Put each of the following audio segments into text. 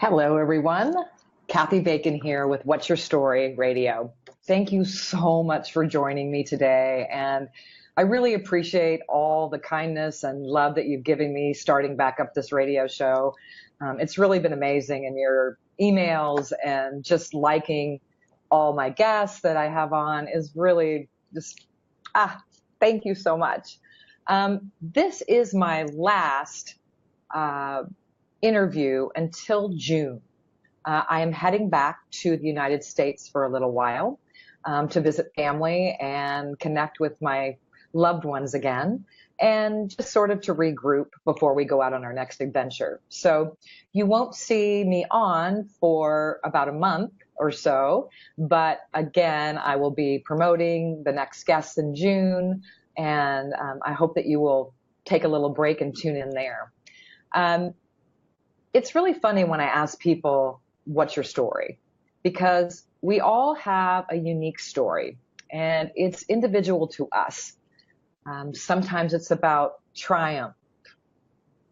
Hello, everyone. Kathy Bacon here with What's Your Story Radio. Thank you so much for joining me today. And I really appreciate all the kindness and love that you've given me starting back up this radio show. It's really been amazing, and your emails and just liking all my guests that I have on is really just, thank you so much. This is my last interview until June. I am heading back to the United States for a little while to visit family and connect with my loved ones again, and just sort of to regroup before we go out on our next adventure. So you won't see me on for about a month or so, but again, I will be promoting the next guests in June, and I hope that you will take a little break and tune in there. It's really funny when I ask people, what's your story? Because we all have a unique story, and it's individual to us. Sometimes it's about triumph,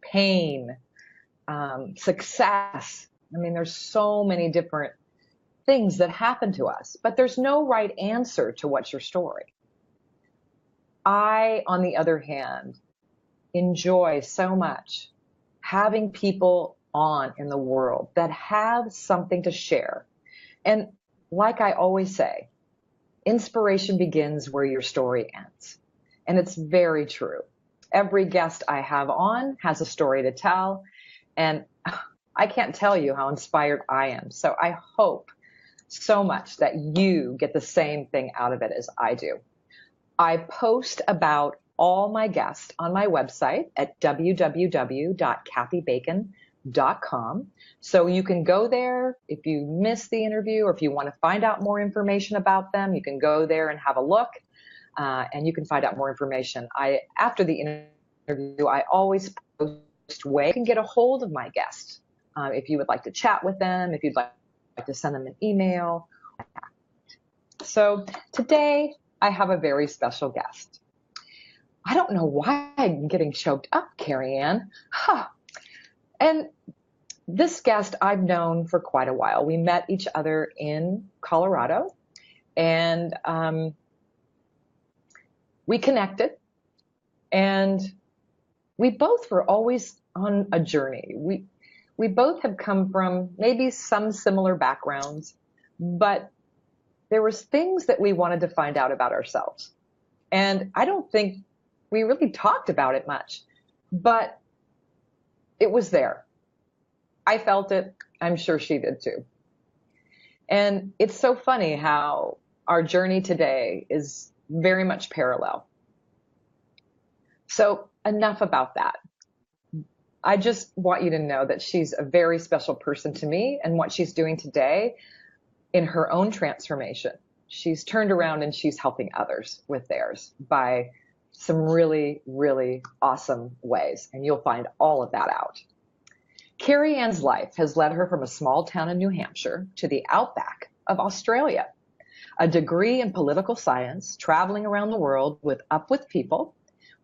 pain, success. I mean, there's so many different things that happen to us, but there's no right answer to what's your story. I, on the other hand, enjoy so much having people on in the world that have something to share. And like I always say, inspiration begins where your story ends. And it's very true. Every guest I have on has a story to tell, and I can't tell you how inspired I am. So I hope so much that you get the same thing out of it as I do. I post about all my guests on my website at www.kathybacon.com. So you can go there if you missed the interview, or if you want to find out more information about them, you can go there and have a look, and you can find out more information. After the interview, I always post ways you can get a hold of my guests. If you would like to chat with them, if you'd like to send them an email. So today I have a very special guest. I don't know why I'm getting choked up, Kerri-Ann. And this guest I've known for quite a while. We met each other in Colorado, and we connected, and we both were always on a journey. We both have come from maybe some similar backgrounds, but there was things that we wanted to find out about ourselves. And I don't think we really talked about it much, but it was there. I felt it. I'm sure she did too. And it's so funny how our journey today is very much parallel. So enough about that. I just want you to know that she's a very special person to me, and what she's doing today in her own transformation. She's turned around and she's helping others with theirs by some really, really awesome ways. And you'll find all of that out. Kerri-Ann's life has led her from a small town in New Hampshire to the outback of Australia. A degree in political science, traveling around the world with Up With People,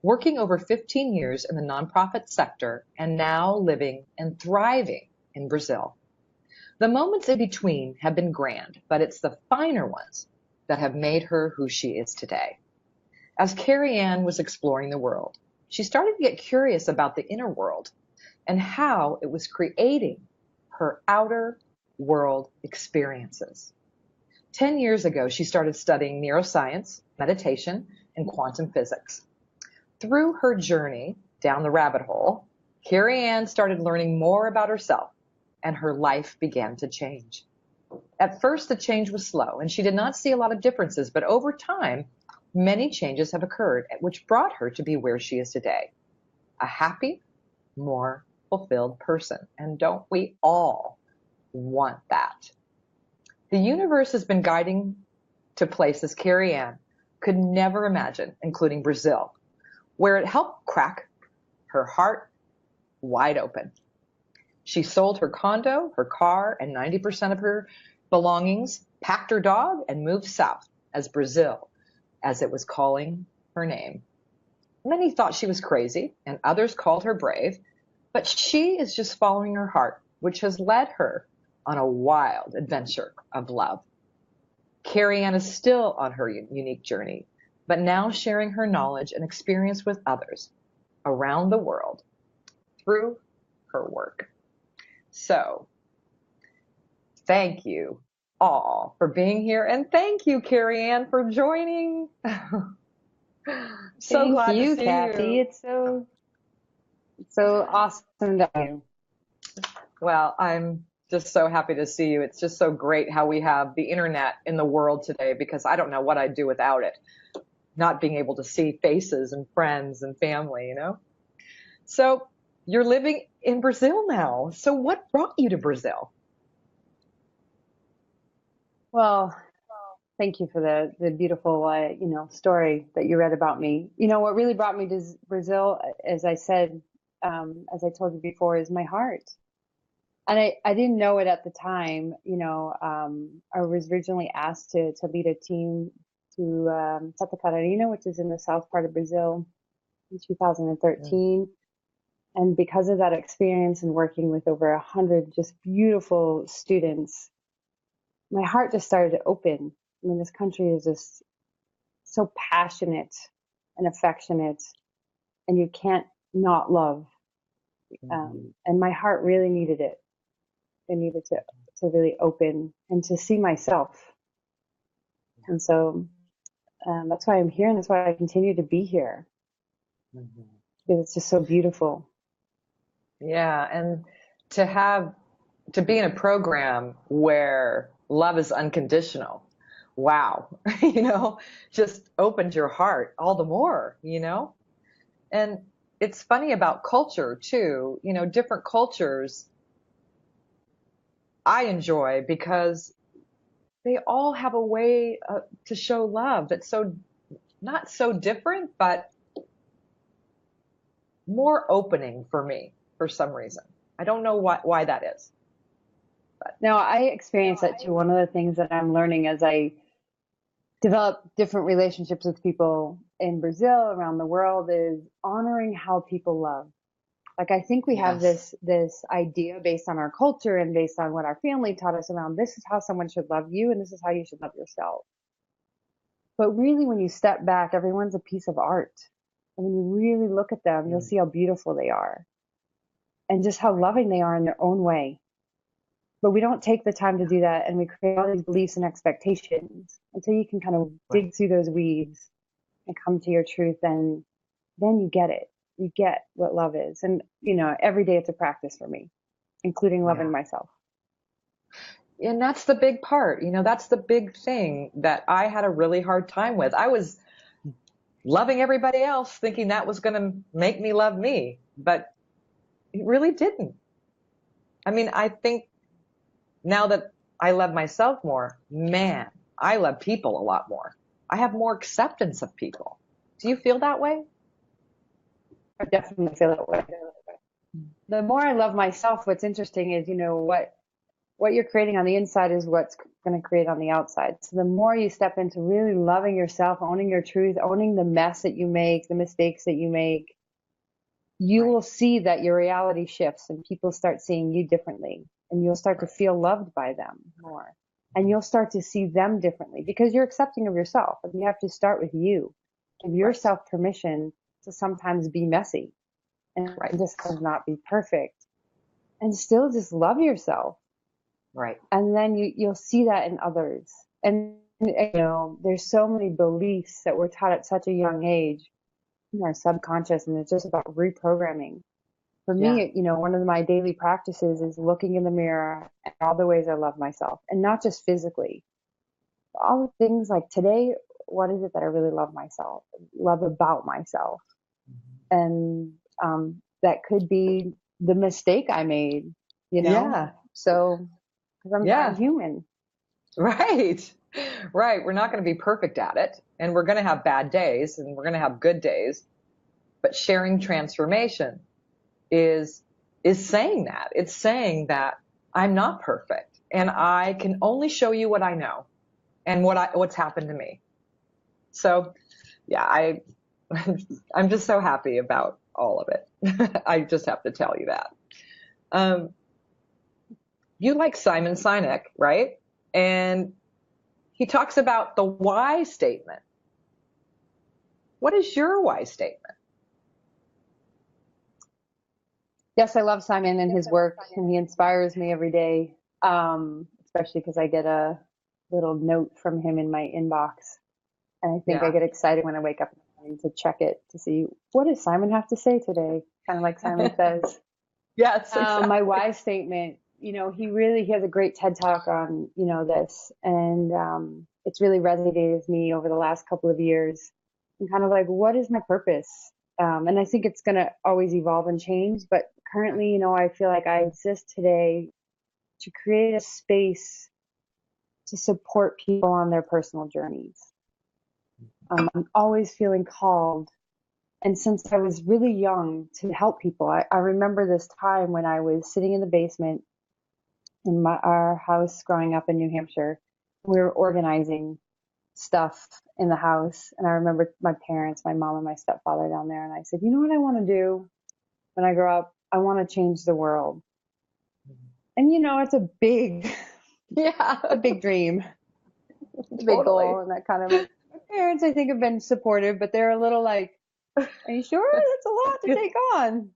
working over 15 years in the nonprofit sector, and now living and thriving in Brazil. The moments in between have been grand, but it's the finer ones that have made her who she is today. As Kerri-Ann was exploring the world, she started to get curious about the inner world and how it was creating her outer world experiences. 10 years ago, she started studying neuroscience, meditation, and quantum physics. Through her journey down the rabbit hole, Kerri-Ann started learning more about herself, and her life began to change. At first, the change was slow, and she did not see a lot of differences, but over time, many changes have occurred, which brought her to be where she is today. A happy, more fulfilled person. And don't we all want that? The universe has been guiding to places Kerri-Ann could never imagine, including Brazil, where it helped crack her heart wide open. She sold her condo, her car, and 90% of her belongings, packed her dog, and moved south as Brazil, as it was calling her name. Many thought she was crazy, and others called her brave, but she is just following her heart which has led her on a wild adventure of love. Kerri-Ann is still on her unique journey, but now sharing her knowledge and experience with others around the world through her work. So, thank you all for being here, and thank you, Kerri-Ann, for joining. So Thank glad you, to see Kathy. you. It's so awesome to have you. Well, I'm just so happy to see you. It's just so great how we have the internet in the world today, because I don't know what I'd do without it. Not being able to see faces and friends and family, you know? So you're living in Brazil now. So what brought you to Brazil? Well, thank you for the beautiful story that you read about me. What really brought me to Brazil, as I said, as I told you before, is my heart. And I didn't know it at the time. I was originally asked to lead a team to Santa Catarina, which is in the south part of Brazil, in 2013. And because of that experience and working with over 100 just beautiful students, my heart just started to open. I mean, this country is just so passionate and affectionate, and you can't not love. And my heart really needed it. I needed to really open and to see myself. And so that's why I'm here, and that's why I continue to be here. Because it's just so beautiful. Yeah, and to be in a program where love is unconditional. Wow. Just opened your heart all the more, And it's funny about culture too, different cultures I enjoy because they all have a way to show love that's so not so different, but more opening for me for some reason. I don't know why that is. No, I experience that too. One of the things that I'm learning as I develop different relationships with people in Brazil, around the world, is honoring how people love. Like, I think we have this idea based on our culture and based on what our family taught us around this is how someone should love you and this is how you should love yourself. But really, when you step back, everyone's a piece of art. And when you really look at them, you'll see how beautiful they are and just how loving they are in their own way. But we don't take the time to do that, and we create all these beliefs and expectations until you can kind of dig through those weeds and come to your truth, and then you get it. You get what love is. And, every day it's a practice for me, including loving myself. And that's the big part. That's the big thing that I had a really hard time with. I was loving everybody else, thinking that was going to make me love me, but it really didn't. I mean, I think now that I love myself more, man, I love people a lot more. I have more acceptance of people. Do you feel that way? I definitely feel that way. The more I love myself, what's interesting is, what you're creating on the inside is what's going to create on the outside. So the more you step into really loving yourself, owning your truth, owning the mess that you make, the mistakes that you make, you will see that your reality shifts and people start seeing you differently, and you'll start to feel loved by them more, and you'll start to see them differently because you're accepting of yourself, and you have to start with you. Give yourself permission to sometimes be messy and just not be perfect, and still just love yourself. Right. And then you'll see that in others. And, there's so many beliefs that we're taught at such a young age in our subconscious, and it's just about reprogramming. For me, one of my daily practices is looking in the mirror and all the ways I love myself, and not just physically. All the things like today, what is it that I really love about myself? And that could be the mistake I made, So, because I'm human. Right. We're not going to be perfect at it, and we're going to have bad days and we're going to have good days. But sharing transformation is saying that. It's saying that I'm not perfect, and I can only show you what I know and what's happened to me. So, I'm just so happy about all of it. I just have to tell you that. you like Simon Sinek, right? And he talks about the why statement. What is your why statement? Yes, I love Simon and his work, and he inspires me every day, especially because I get a little note from him in my inbox. And I think I Yeah. get excited when I wake up in the morning to check it to see what does Simon have to say today, kind of like Simon says. Yes, My exactly. why statement, he has a great TED talk on, this, and it's really resonated with me over the last couple of years. And kind of like, what is my purpose? And I think it's going to always evolve and change, but currently, I feel like I exist today to create a space to support people on their personal journeys. I'm always feeling called. And since I was really young to help people, I remember this time when I was sitting in the basement in our house growing up in New Hampshire. We were organizing stuff in the house. And I remember my parents, my mom and my stepfather down there. And I said, you know what I want to do when I grow up? I want to change the world. And it's a big, a Yeah, big dream, a big totally. goal. And that kind of like, my parents, I think, have been supportive, but they're a little like, are you sure? That's a lot to Yeah, take on.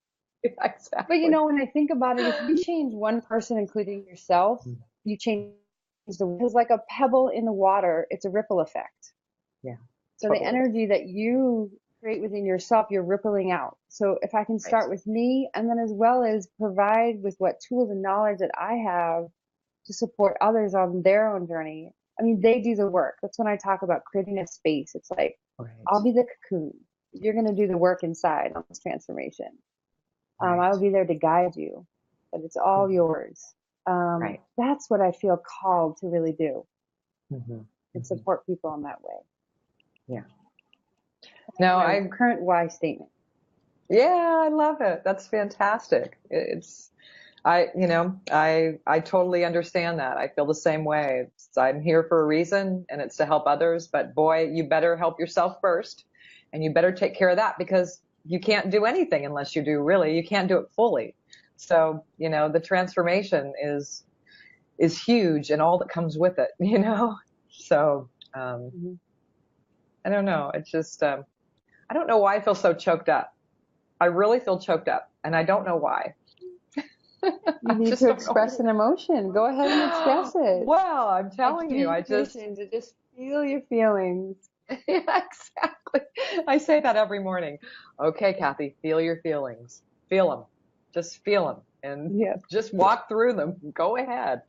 But exactly. when I think about it, if you change one person, including yourself, you change the world. It's like a pebble in the water. It's a ripple effect. Yeah, So the totally. energy that you create within yourself, you're rippling out. So if I can Right. start with me and then as well as provide with what tools and knowledge that I have to support others on their own journey. I mean, they do the work. That's when I talk about creating a space. It's like, Right. I'll be the cocoon. You're going to do the work inside on this transformation. I Right. will be there to guide you, but it's all Mhm. yours. Right. That's what I feel called to really do Hmm. and Hmm. support people in that way. Yeah. That's No, my current why statement. yeah, I love it. That's fantastic. I totally understand that. I feel the same way. I'm here for a reason and it's to help others, but boy, you better help yourself first and you better take care of that because you can't do anything unless you do really. You can't do it fully. So, the transformation is huge and all that comes with it, So, um, Mm-hmm. I don't know. It's just, I don't know why I feel so choked up. I really feel choked up and I don't know why. You I need just to don't express an emotion. Go ahead and express know. it. Well, I'm I telling give you, you I just, permission to just feel your feelings. yeah, exactly. I say that every morning. Okay, Kathy, feel your feelings. Feel them. Just feel them and Yeah. just walk through them. Go ahead.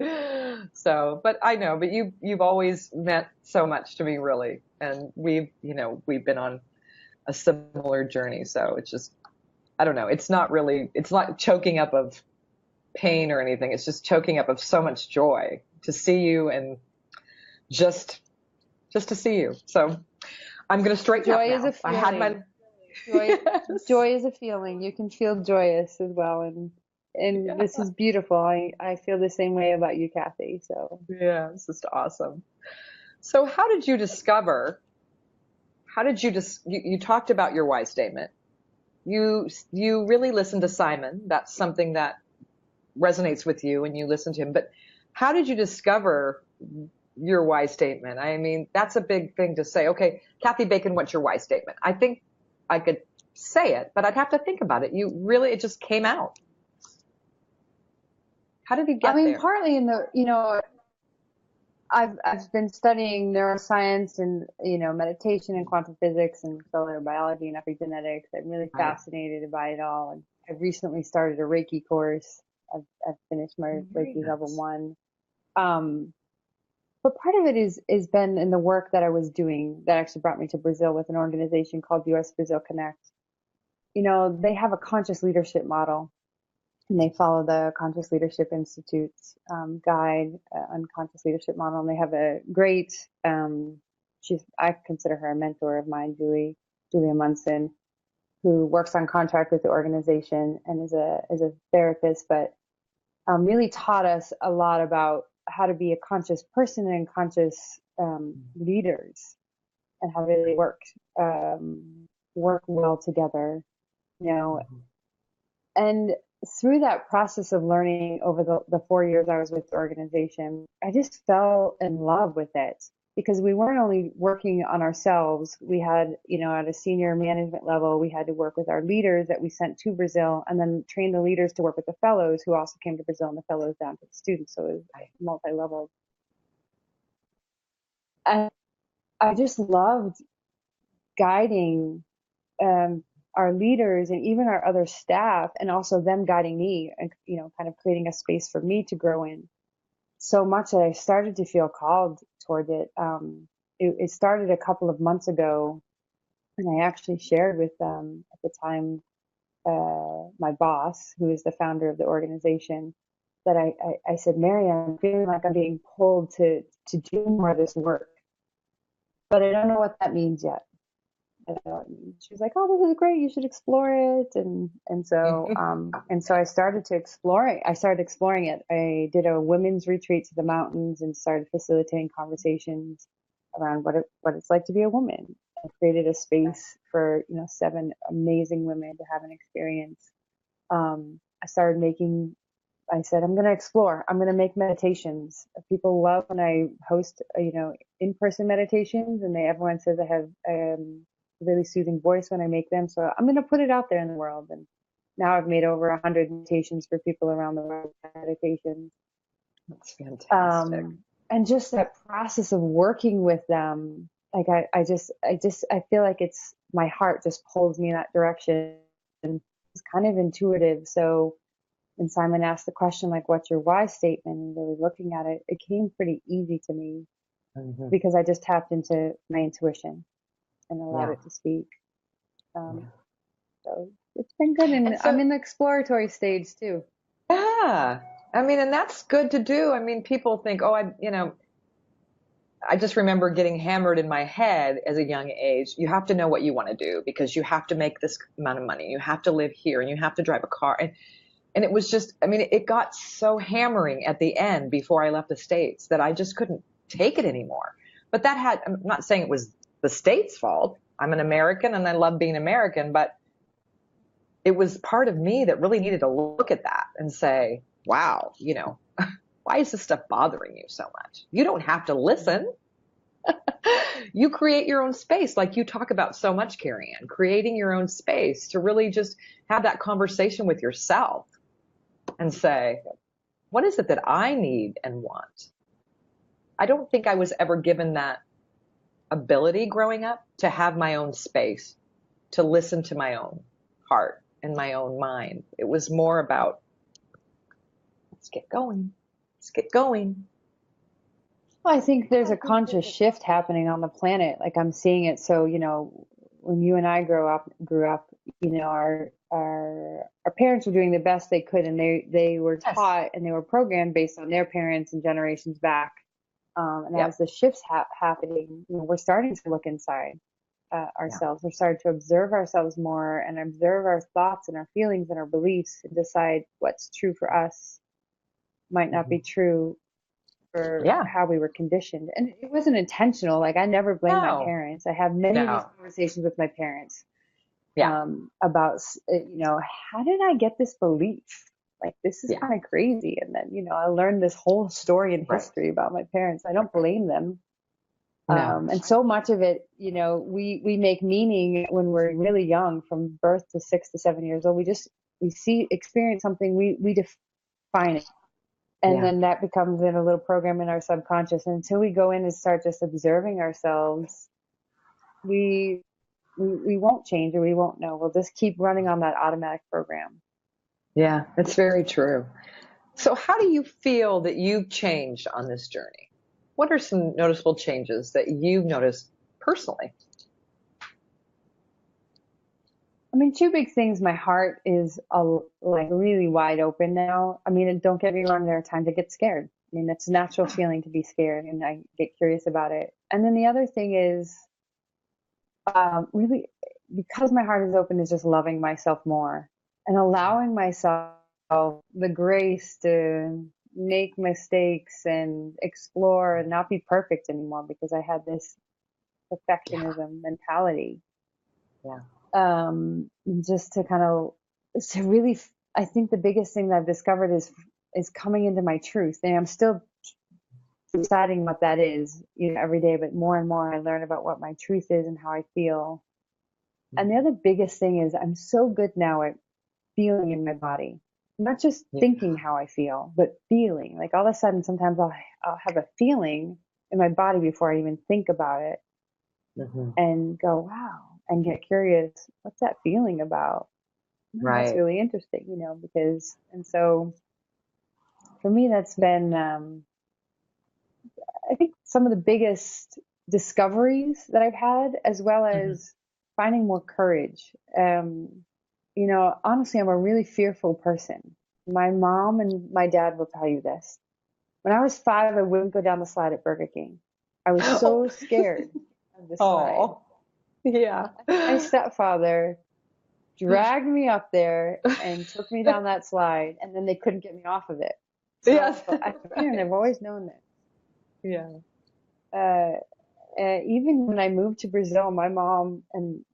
So, but I know, but you've always meant so much to me, really. And we've been on a similar journey. So it's just, I don't know. It's not choking up of pain or anything. It's just choking up of so much joy to see you and just just to see you. So I'm going to straighten up Joy is a now. I had my feeling. Joy, yes, joy is a feeling. You can feel joyous as well, and this yeah, is beautiful. I feel the same way about you, Kathy. So yeah. It's just awesome. So how did you discover? How did you talked about your why statement? You really listened to Simon. That's something that resonates with you, and you listen to him. But how did you discover your why statement? I mean, that's a big thing to say. Okay, Kathy Bacon, what's your why statement? I think I could say it, but I'd have to think about it. It just came out. How did you I get mean, there? partly in the I've been studying neuroscience and meditation and quantum physics and cellular biology and epigenetics. I'm really Right. fascinated by it all, and I've recently started a Reiki course. I've finished my Very Reiki level nice. 1. Um, but part of it is been in the work that I was doing that actually brought me to Brazil with an organization called US Brazil Connect. They have a conscious leadership model and they follow the Conscious Leadership Institute's guide on conscious leadership model. And they have a great, I consider her a mentor of mine, Julia Munson, who works on contract with the organization and is a therapist, but really taught us a lot about how to be a conscious person and conscious leaders and how to really work well together, you know. Mhm. And through that process of learning over the 4 years I was with the organization, I just fell in love with it because we weren't only working on ourselves. We had, at a senior management level, we had to work with our leaders that we sent to Brazil and then train the leaders to work with the fellows who also came to Brazil and the fellows down to the students. So it was multi-level. And I just loved guiding our leaders and even our other staff, and also them guiding me and, kind of creating a space for me to grow in so much that I started to feel called toward it. It started a couple of months ago, and I actually shared with at the time, my boss, who is the founder of the organization, that I said, Mary, I'm feeling like I'm being pulled to do more of this work, but I don't know what that means yet. She was like, "Oh, this is great. You should explore it." And so I started to explore it. I started exploring it. I did a women's retreat to the mountains and started facilitating conversations around what it's like to be a woman. I created a space for 7 amazing women to have an experience. I started making. I said, I'm going to explore. I'm going to make meditations. People love when I host, in-person meditations, and everyone says I have a really soothing voice when I make them. So I'm going to put it out there in the world. And now I've made over 100 meditations for people around the world. Meditations. That's fantastic. And just that process of working with them, like I feel like it's my heart just pulls me in that direction. And it's kind of intuitive. So when Simon asked the question, like, what's your why statement, and really looking at it, it came pretty easy to me because I just tapped into my intuition and allowed it to speak. So it's been good. And I'm in the exploratory stage too. Yeah. I mean, and that's good to do. I mean, people think, oh, I just remember getting hammered in my head as a young age. You have to know what you want to do because you have to make this amount of money. You have to live here and you have to drive a car. And it was just, I mean, it got so hammering at the end before I left the States that I just couldn't take it anymore. But I'm not saying it was the States' fault. I'm an American and I love being American, but it was part of me that really needed to look at that and say, wow, why is this stuff bothering you so much? You don't have to listen. You create your own space, like you talk about so much, Kerri-Ann, creating your own space to really just have that conversation with yourself and say, what is it that I need and want? I don't think I was ever given that ability growing up to have my own space, to listen to my own heart and my own mind. It was more about, let's get going. Let's get going. Well, I think there's a conscious shift happening on the planet. Like I'm seeing it. So, when you and I grew up, our parents were doing the best they could, and they were taught and they were programmed based on their parents and generations back. And as the shifts happening, we're starting to look inside ourselves. We're starting to observe ourselves more and observe our thoughts and our feelings and our beliefs and decide what's true for us might not be true for how we were conditioned. And it wasn't intentional. Like I never blamed my parents. I have many of these conversations with my parents about, how did I get this belief? Like, this is kind of crazy. And then, I learned this whole story and history about my parents. I don't blame them. No. And so much of it, we make meaning when we're really young, from birth to 6 to 7 years old. We experience something, we define it. And then that becomes in a little program in our subconscious. And until we go in and start just observing ourselves, we won't change, or we won't know. We'll just keep running on that automatic program. Yeah, that's very true. So how do you feel that you've changed on this journey? What are some noticeable changes that you've noticed personally? I mean, two big things. My heart is really wide open now. I mean, and don't get me wrong, there are times I get scared. I mean, it's a natural feeling to be scared, and I get curious about it. And then the other thing is really, because my heart is open, is just loving myself more and allowing myself the grace to make mistakes and explore and not be perfect anymore, because I had this perfectionism mentality. Just to really I think the biggest thing that I've discovered is coming into my truth. And I'm still deciding what that is, every day, but more and more I learn about what my truth is and how I feel. And the other biggest thing is I'm so good now at feeling in my body, not just thinking how I feel, but feeling. Like all of a sudden, sometimes I'll have a feeling in my body before I even think about it, and go, wow, and get curious, what's that feeling about? That's Right. really interesting, because, and so for me, that's been, I think some of the biggest discoveries that I've had, as well as finding more courage. Honestly, I'm a really fearful person. My mom and my dad will tell you this. When I was 5, I wouldn't go down the slide at Burger King. I was so scared of the slide. Oh, yeah. My stepfather dragged me up there and took me down that slide, and then they couldn't get me off of it. So Yes. as a parent, I've always known this. Yeah. Uh, Even when I moved to Brazil, my mom and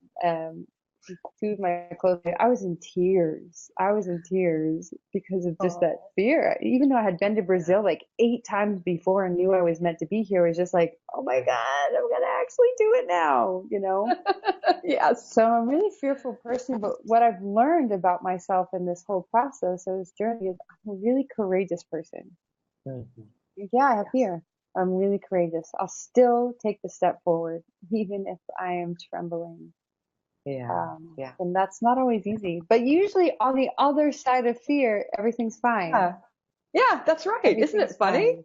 two of my close friends, I was in tears. I was in tears because of just that fear. Even though I had been to Brazil like 8 times before and knew I was meant to be here, I was just like, oh my God, I'm gonna actually do it now. Yes. So I'm a really fearful person, but what I've learned about myself in this whole process of this journey is I'm a really courageous person. Yeah, I have fear. I'm really courageous. I'll still take the step forward, even if I am trembling. Yeah. Yeah. And that's not always easy. But usually on the other side of fear, everything's fine. Yeah. Yeah, that's right. Isn't it Everything's funny? fine.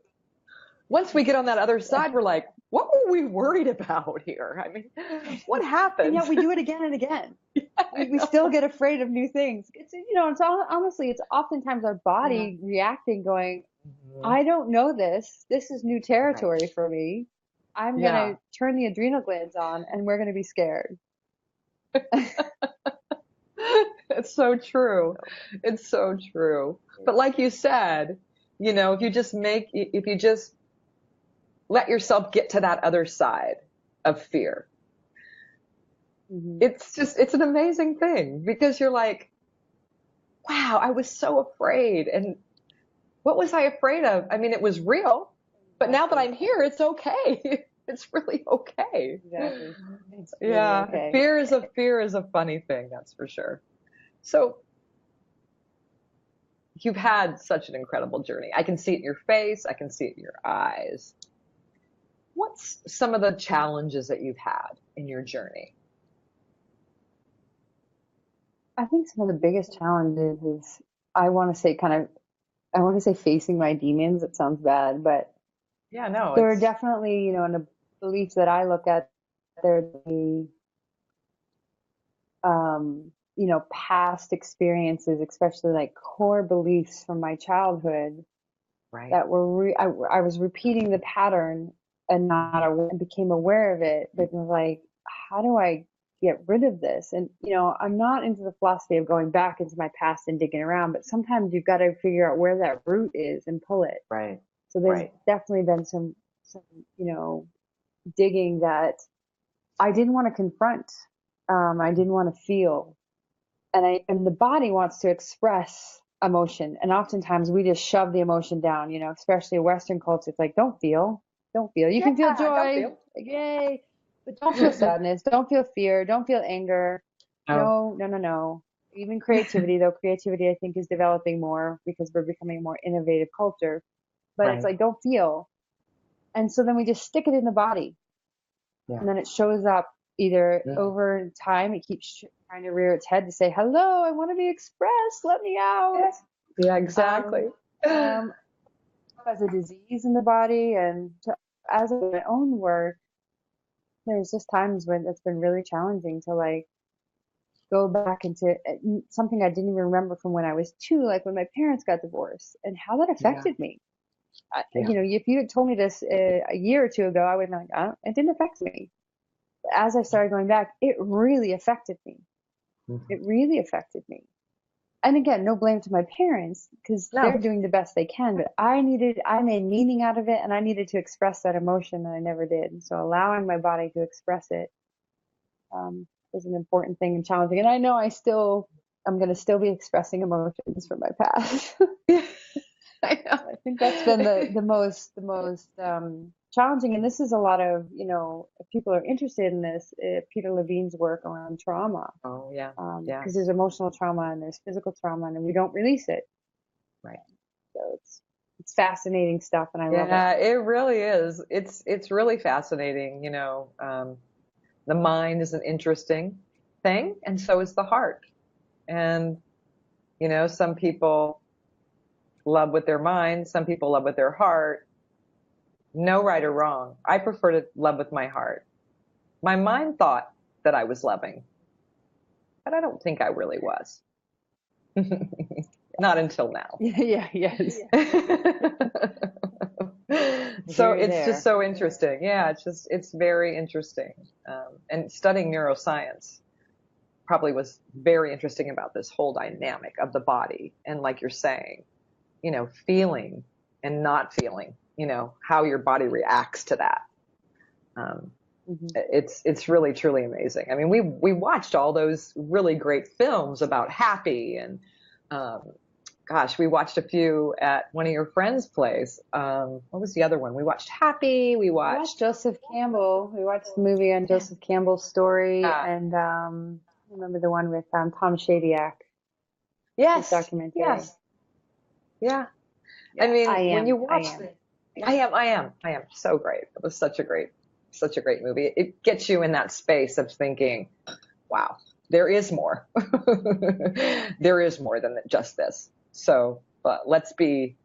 Once we get on that other side, we're like, what were we worried about here? I mean, what And happened? yet we do it again and again. I We still know. get afraid of new things. Honestly, it's oftentimes our Yeah. body reacting, going, Mhm. I don't know this. This is new Right. territory for me. I'm going Yeah. to turn the adrenal glands on and we're going to be scared. It's so true. It's so true. But like you said, if you just let yourself get to that other side of fear, Hmm. it's an amazing thing because you're like, wow, I was so afraid. And what was I afraid of? I mean, it was real, but now that Exactly. I'm here, it's okay. It's really okay. Exactly. It's really Yeah. okay. Fear is a funny thing, that's for sure. So you've had such an incredible journey. I can see it in your face. I can see it in your eyes. What's some of the challenges that you've had in your journey? I think some of the biggest challenges is I want to say I want to say facing my demons. It sounds bad, but Yeah, no, there are it's definitely, in the beliefs that I look at, there the past experiences, especially like core beliefs from my childhood right. that I was repeating the pattern and not aware, and became aware of it, but was like, how do I get rid of this? And I'm not into the philosophy of going back into my past and digging around, but sometimes you've got to figure out where that root is and pull it. Right. So there's Right. definitely been some digging that I didn't want to confront. I didn't want to feel, and the body wants to express emotion, and oftentimes we just shove the emotion down. Especially Western culture, it's like, don't feel. You Yeah, can feel don't joy, feel. like, yay, but don't feel sadness, don't feel fear, don't feel anger. Oh, No, no, no, no. Even creativity, though creativity I think is developing more because we're becoming a more innovative culture. But it's right. like, don't feel. And so then we just stick it in the body, Yeah. and then it shows up either Mhm. over time. It keeps trying to rear its head to say, hello, I want to be expressed, let me out. Yeah, um, exactly. um, as a disease in the body, and as of my own work, there's just times when it's been really challenging to like go back into something I didn't even remember from when I was 2, like when my parents got divorced and how that Yeah. affected me. Yeah. If you had told me this a year or 2 ago, I would have been like, oh, it didn't affect me. As I started going back, it really affected me. Mhm. It really affected me. And again, no blame to my parents because they're No. doing the best they can, but I made meaning out of it, and I needed to express that emotion and I never did. And so allowing my body to express it, is an important thing and challenging. And I know I'm going to still be expressing emotions from my past. I know. I think that's been the most challenging. And this is a lot of, if people are interested in this, Peter Levine's work around trauma, Oh, yeah. because Yes. there's emotional trauma and there's physical trauma, and we don't release it. Right. So it's fascinating stuff, and I love it. Yeah, it really is. It's really fascinating. The mind is an interesting thing, and so is the heart. And, some people love with their mind, some people love with their heart. No right or wrong. I prefer to love with my heart. My mind thought that I was loving, but I don't think I really was. Not until now. Yeah, yes. So Very it's just there. so interesting. Yeah, it's very interesting. And studying neuroscience probably was very interesting about this whole dynamic of the body. And like you're saying, feeling and not feeling, how your body reacts to that. Um, Hmm. it's really truly amazing. I mean, we watched all those really great films about happy and, um, gosh, we watched a few at one of your friends' place. What was the other one? We watched Happy. We We watched watched, Joseph Campbell. We watched the movie on Joseph Campbell's story, uh, and I remember the one with Tom Shadyac, his yes, documentary. yes, yeah. I Yeah, I mean, when you am. I watch am. it, I am so great. It was such a great movie. It gets you in that space of thinking, wow, there is more. There is more than just this. So, but let's be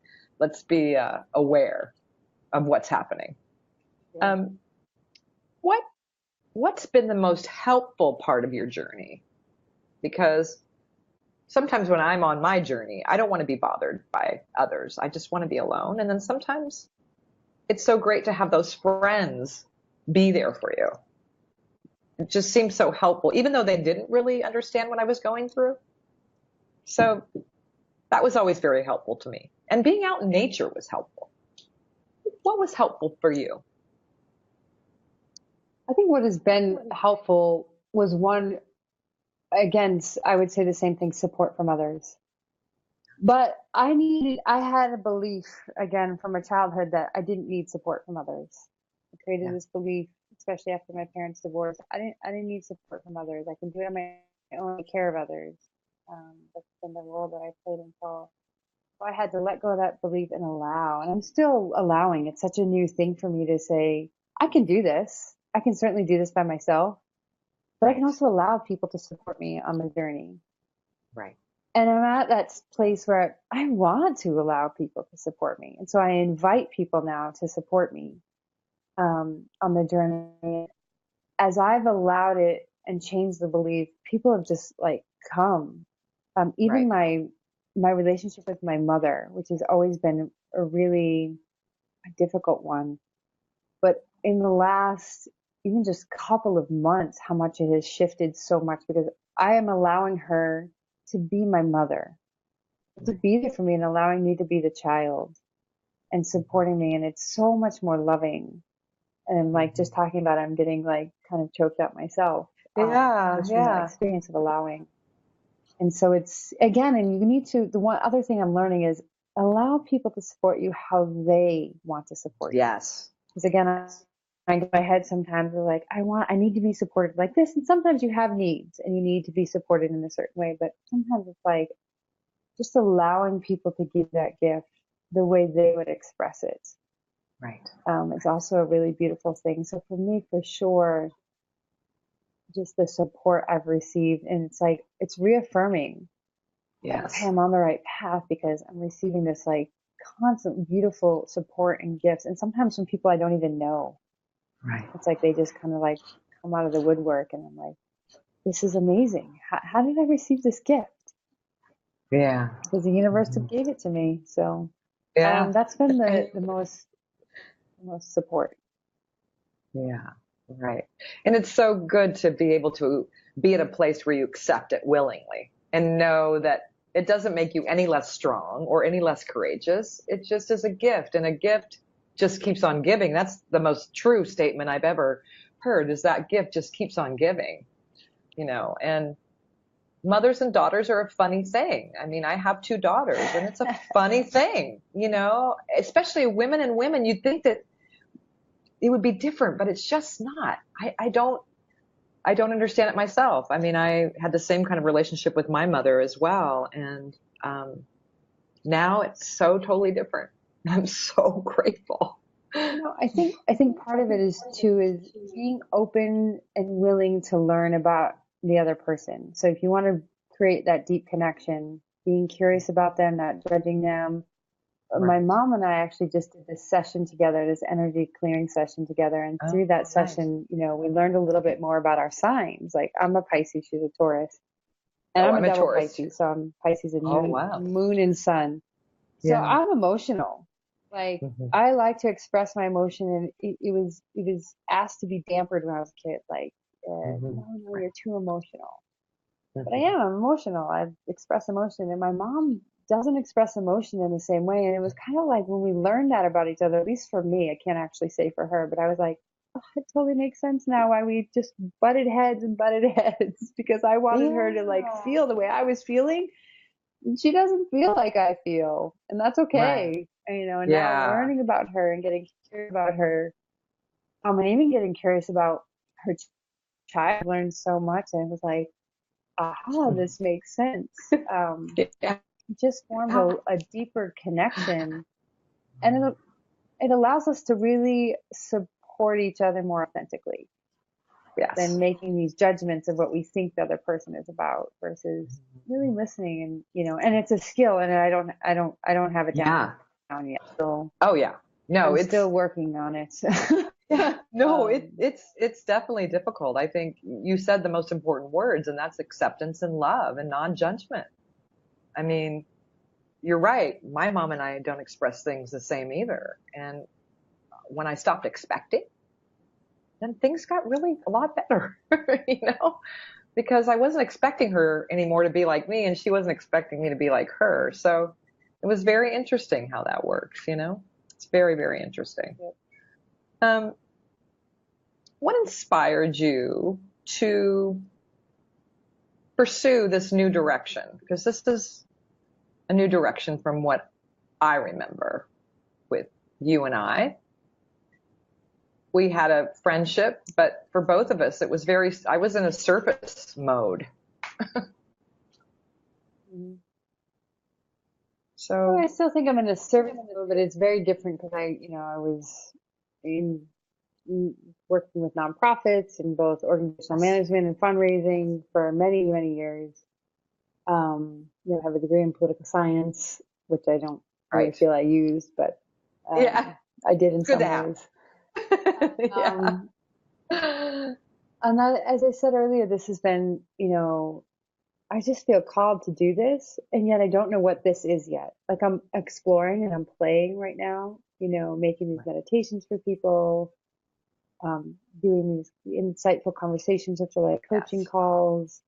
aware of what's happening. Yeah. Um, what what's been the most helpful part of your journey? Because sometimes when I'm on my journey, I don't want to be bothered by others. I just want to be alone. And then sometimes it's so great to have those friends be there for you. It just seems so helpful, even though they didn't really understand what I was going through. So that was always very helpful to me. And being out in nature was helpful. What was helpful for you? I think what has been helpful was one, again, I would say the same thing, support from others. But I had a belief, again, from my childhood that I didn't need support from others. I created Yeah, this belief, especially after my parents' divorce. I didn't need support from others. I can do it on my own, take care of others. That's been the role that I played until so I had to let go of that belief and allow. And I'm still allowing. It's such a new thing for me to say, I can do this. I can certainly do this by myself, but I can right, also allow people to support me on the journey. right. And I'm at that place where I want to allow people to support me. And so I invite people now to support me on the journey. As I've allowed it and changed the belief, people have just like come. Even Right. my relationship with my mother, which has always been a really difficult one, but in the last even just couple of months, how much it has shifted so much because I am allowing her to be my mother, to be there for me and allowing me to be the child and supporting me. And it's so much more loving. And like just talking about it, I'm getting like kind of choked up myself, Yeah, just from that yeah. experience of allowing. And so it's again, and you need to, the one other thing I'm learning is allow people to support you how they want to support you. Yes. Because again, I get in my head sometimes they're like, I need to be supported like this. And sometimes you have needs and you need to be supported in a certain way. But sometimes it's like just allowing people to give that gift the way they would express it. Right. It's also a really beautiful thing. So for me, for sure, just the support I've received, and it's like, it's reaffirming that, okay, Yes. I'm on the right path because I'm receiving this like constant beautiful support and gifts. And sometimes from people I don't even know, Right. it's like they just kind of like come out of the woodwork and I'm like, this is amazing. How did I receive this gift? Yeah. Because the universe gave it to me. So Yeah. that's been the most support. Yeah. Right. And it's so good to be able to be at a place where you accept it willingly and know that it doesn't make you any less strong or any less courageous. It just is a gift, and a gift just keeps on giving. That's the most true statement I've ever heard, is that gift just keeps on giving, and mothers and daughters are a funny thing. I mean, I have two daughters and it's a funny thing, especially women and women. You'd think that it would be different, but it's just not. I don't understand it myself. I mean, I had the same kind of relationship with my mother as well. And, now it's so totally different. I'm so grateful. I think part of it is being open and willing to learn about the other person. So if you want to create that deep connection, being curious about them, not judging them. My Right. mom and I actually just did this session together, this energy clearing session together. And through Oh, that nice. session, we learned a little bit more about our signs. Like I'm a Pisces, she's a Taurus, and Oh, I'm a I'm a double Taurus too. Pisces. So I'm Pisces and Oh, moon, wow. moon and sun. So Yeah. I'm emotional. Like Hmm. I like to express my emotion, and it was asked to be dampened when I was a kid. Like, Hmm. no, Right. you're too emotional. But I Hmm. am. I'm emotional. I express emotion, and my mom doesn't express emotion in the same way. And it was kind of like when we learned that about each other. At least for me, I can't actually say for her, but I was like, oh, it totally makes sense now why we just butted heads and butted heads because I wanted her to like Yeah. feel the way I was feeling, and she doesn't feel like I feel, and that's Right. okay. And now Yeah. learning about her and getting curious about her, and even getting curious about her child, I learned so much, and it was like, aha, this makes sense. Yeah. Just formed a deeper connection, and it allows us to really support each other more authentically than Yes. making these judgments of what we think the other person is about versus really listening. And and it's a skill, and I don't have it Yeah. down yet. So Oh, yeah. No, I'm it's still working on it. yeah. No, um, it's definitely difficult. I think you said the most important words, and that's acceptance and love and non-judgment. I mean, you're right. My mom and I don't express things the same either. And when I stopped expecting, then things got really a lot better, you know, because I wasn't expecting her anymore to be like me, and she wasn't expecting me to be like her. So it was very interesting how that works. It's very, very interesting. Um, what inspired you to pursue this new direction? Because this is a new direction from what I remember with you and I. We had a friendship, but for both of us, I was in a surface mode. I So, still think I'm in a service mode, but it's very different because I was in, working with nonprofits in both organizational yes, management and fundraising for many, many years. I have a degree in political science, which I don't really right. feel I used, but Yeah, I did it's in good to some have. ways. Yeah. Um, and that, as I said earlier, this has been, I just feel called to do this, and yet I don't know what this is yet. Like I'm exploring and I'm playing right now, making these meditations for people, doing these insightful conversations, which are like coaching Yes. calls.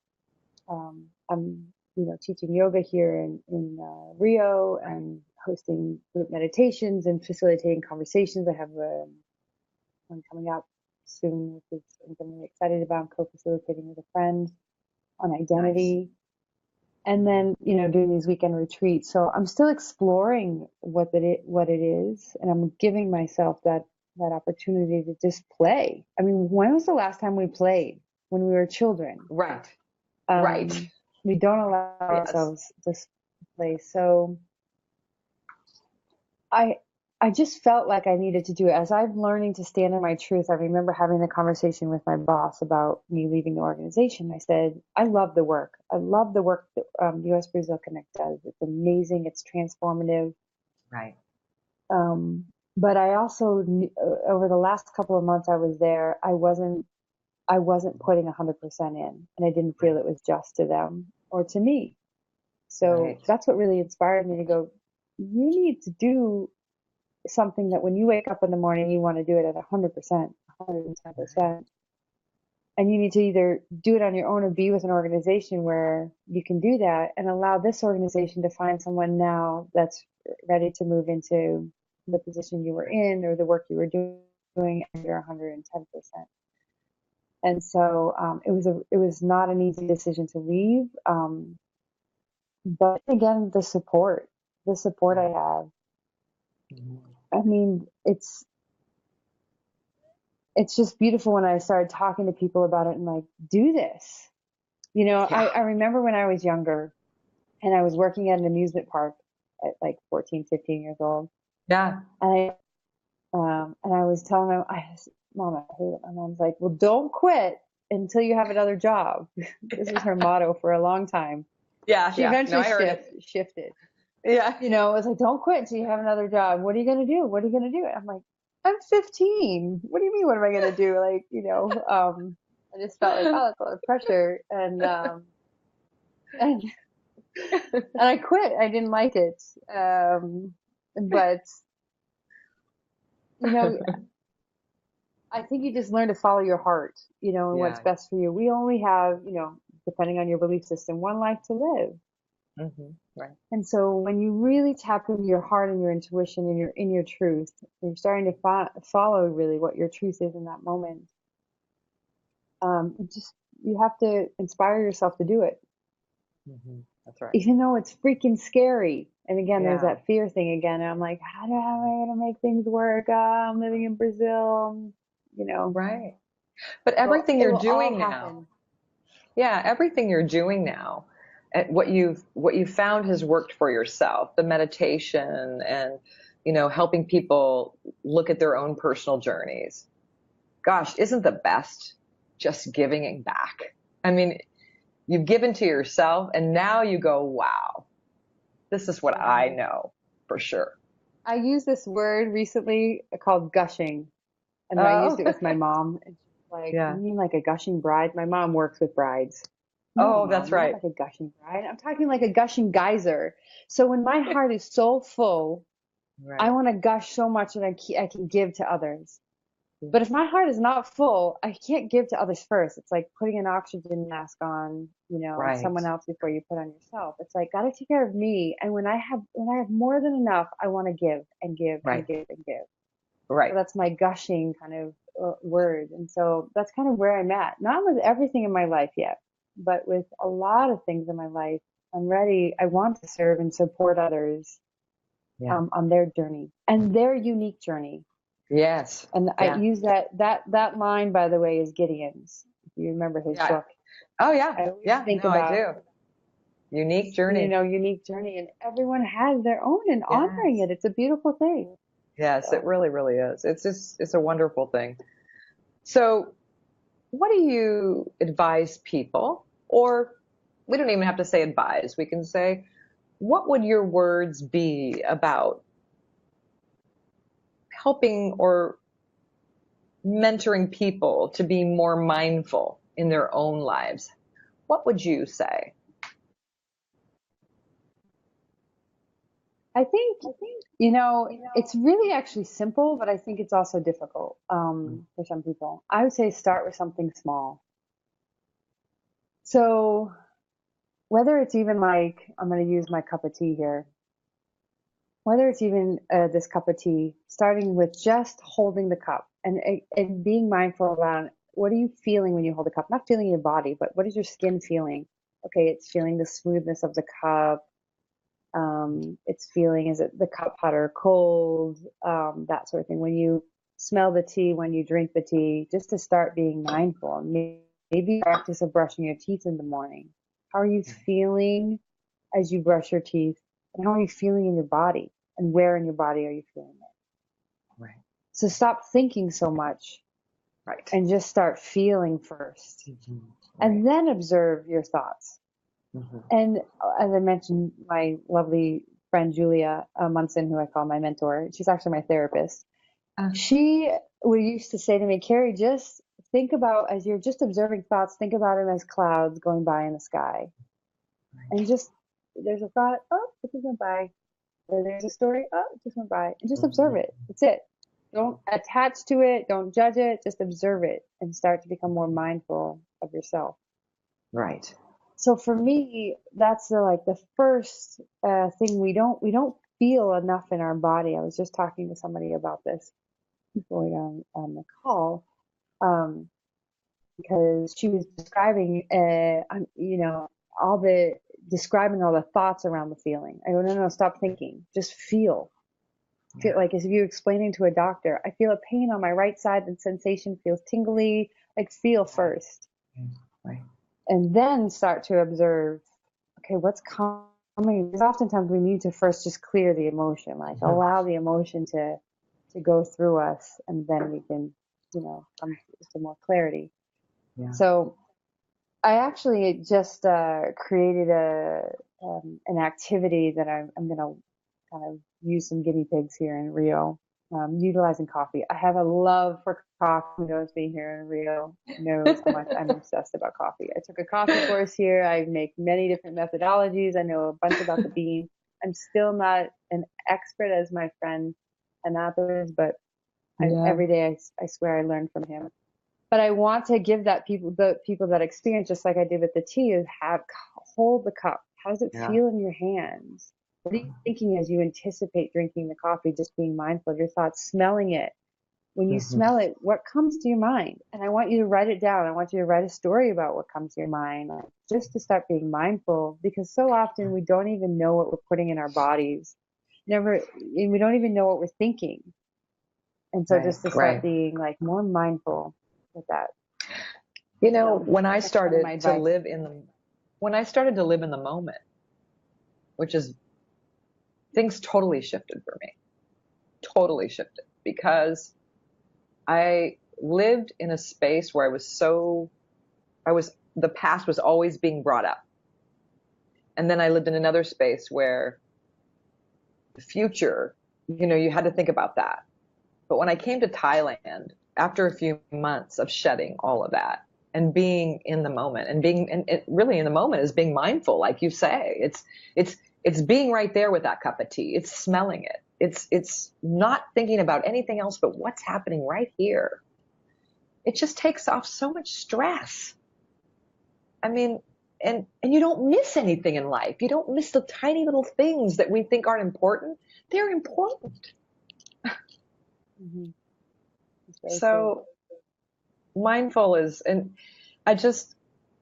I'm, teaching yoga here in Rio Right. and hosting group meditations and facilitating conversations. I have one coming up soon, which is I'm really excited about. I'm co-facilitating with a friend on Nice. identity. And then, doing these weekend retreats. So I'm still exploring what it is, and I'm giving myself that opportunity to just play. I mean, when was the last time we played? When we were children. Right. Right. Um, we don't allow Yes. ourselves to play. So I I just felt like I needed to do it. As I'm learning to stand in my truth, I remember having the conversation with my boss about me leaving the organization. I said, I love the work. I love the work that US Brazil Connect does. It's amazing. It's transformative. Right. Um, but I also, over the last couple of months I was there, I wasn't putting 100% in, and I didn't feel Right. it was just to them or to me. So Right. that's what really inspired me to go, you need to do something that when you wake up in the morning, you want to do it at 100%, 110%. And you need to either do it on your own or be with an organization where you can do that and allow this organization to find someone now that's ready to move into the position you were Right. in or the work you were doing at your 110%. And so it was not an easy decision to leave. But again, the support I have. I mean, it's just beautiful when I started talking to people about it and like, do this. You know, Yeah. I remember when I was younger and I was working at an amusement park at like 14, 15 years old. Yeah. And I was telling my, Mom, I hate it. My mom's like, well, don't quit until you have another job. This was her motto for a long time. Yeah. She Yeah. No, eventually I heard it. shifted. Yeah. You know, it was like, don't quit until you have another job. What are you going to do? What are you going to do? I'm like, I'm 15. What do you mean? What am I going to do? Like, you know, I just felt like, oh, that's a lot of pressure. And, and I quit. I didn't like it. But, you know, I think you just learn to follow your heart, you know, and what's Yeah. best for you. We only have, you know, depending on your belief system, one life to live. Right. And so when you really tap into your heart and your intuition and in your truth, you're starting to follow really what your truth is in that moment. You have to inspire yourself to do it, That's right. even though it's freaking scary. And again, there's Yeah. that fear thing again. And I'm like, how am I going to make things work? I'm living in Brazil, you know. Right. But Well, everything it you're will all doing now, happen. yeah, everything you're doing now, what you've found has worked for yourself, the meditation and, helping people look at their own personal journeys. Gosh, isn't the best just giving it back? I mean, you've given to yourself and now you go, wow, this is what I know for sure. I used this word recently called gushing, and I used Oh, it with my mom. And she's like, "You yeah. mean like a gushing bride?" My mom works with brides. No, Oh, that's Mom, not right. like a gushing bride. I'm talking like a gushing geyser. So when my heart is so full, I Right. want to gush so much that I can give to others. But if my heart is not full, I can't give to others first. It's like putting an oxygen mask on, you know, Right. someone else before you put on yourself. It's like gotta take care of me. And when I have more than enough, I want to give and give and Right. give and give. So Right. that's my gushing kind of word. And so that's kind of where I'm at. Not with everything in my life yet, but with a lot of things in my life. I'm ready. I want to serve and support others Yeah. on their journey and their unique journey. Yes. And I Yeah. use that line, by the way, is Gideon's. If you remember his Yeah. book, Oh, yeah. I always Yeah. think No, I about, do. Unique you journey. know, unique journey, and everyone has their own, and honoring Yes. it. It's a beautiful thing. Yes, it So. really, really is. It's a wonderful thing. So, what do you advise people, or we don't even have to say advise, we can say, what would your words be about helping or mentoring people to be more mindful in their own lives? What would you say? I think, you know, it's really actually simple, but I think it's also difficult for some people. I would say start with something small. So whether it's even like, I'm going to use my cup of tea here, whether it's even this cup of tea, starting with just holding the cup and being mindful about what are you feeling when you hold the cup? Not feeling your body, but what is your skin feeling? Okay, it's feeling the smoothness of the cup. It's feeling, is it the cup hot or cold? That sort of thing. When you smell the tea, when you drink the tea, just to start being mindful. Maybe practice of brushing your teeth in the morning. How are you feeling as you brush your teeth? And how are you feeling in your body? And where in your body are you feeling it? Right. So stop thinking so much Right. and just start feeling first. Right. And then observe your thoughts. Mm-hmm. And as I mentioned, my lovely friend Julia Munson, who I call my mentor, she's actually my therapist. She would used to say to me, Kerri, just think about, as you're just observing thoughts, think about them as clouds going by in the sky. And just, there's a thought, oh, it just went by. Or there's a story, oh, it just went by. And just observe it. That's it. Don't attach to it. Don't judge it. Just observe it and start to become more mindful of yourself. Right. So for me, that's the first thing we don't feel enough in our body. I was just talking to somebody about this before we got on the call. Um, because she was describing, describing all the thoughts around the feeling. I go, no, no, stop thinking. Just feel. Feel Yeah. like as if you're explaining to a doctor, I feel a pain on my right side. The sensation feels tingly. Like feel first, Right. and then start to observe. Okay, what's coming? Because oftentimes we need to first just clear the emotion, like allow the emotion to go through us, and then we can, come to more clarity. Yeah. So I actually just created an activity that I'm going to kind of use some guinea pigs here in Rio, utilizing coffee. I have a love for coffee. Who knows me here in Rio knows how much I'm obsessed about coffee. I took a coffee course here. I make many different methodologies. I know a bunch about the bean. I'm still not an expert as my friend Anatha is, but Yeah. every day I swear I learn from him. But I want to give the people that experience, just like I did with the tea, is hold the cup. How does it Yeah. feel in your hands? What are you thinking as you anticipate drinking the coffee? Just being mindful of your thoughts, smelling it. When you Hmm. smell it, what comes to your mind? And I want you to write it down. I want you to write a story about what comes to your mind, just to start being mindful, because so often we don't even know what we're putting in our bodies. We don't even know what we're thinking. And so Right. just to start Right. being like more mindful with that. When I That's kind of my started to advice. live in the moment, which is things totally shifted for me. Totally shifted because I lived in a space where the past was always being brought up. And then I lived in another space where the future, you had to think about that. But when I came to Thailand, after a few months of shedding all of that and being in the moment and really in the moment is being mindful, like you say, it's being right there with that cup of tea. It's smelling it. It's not thinking about anything else but what's happening right here. It just takes off so much stress. I mean, and you don't miss anything in life. You don't miss the tiny little things that we think aren't important. They're important. Mm-hmm. That's very true. So mindful is, and I just,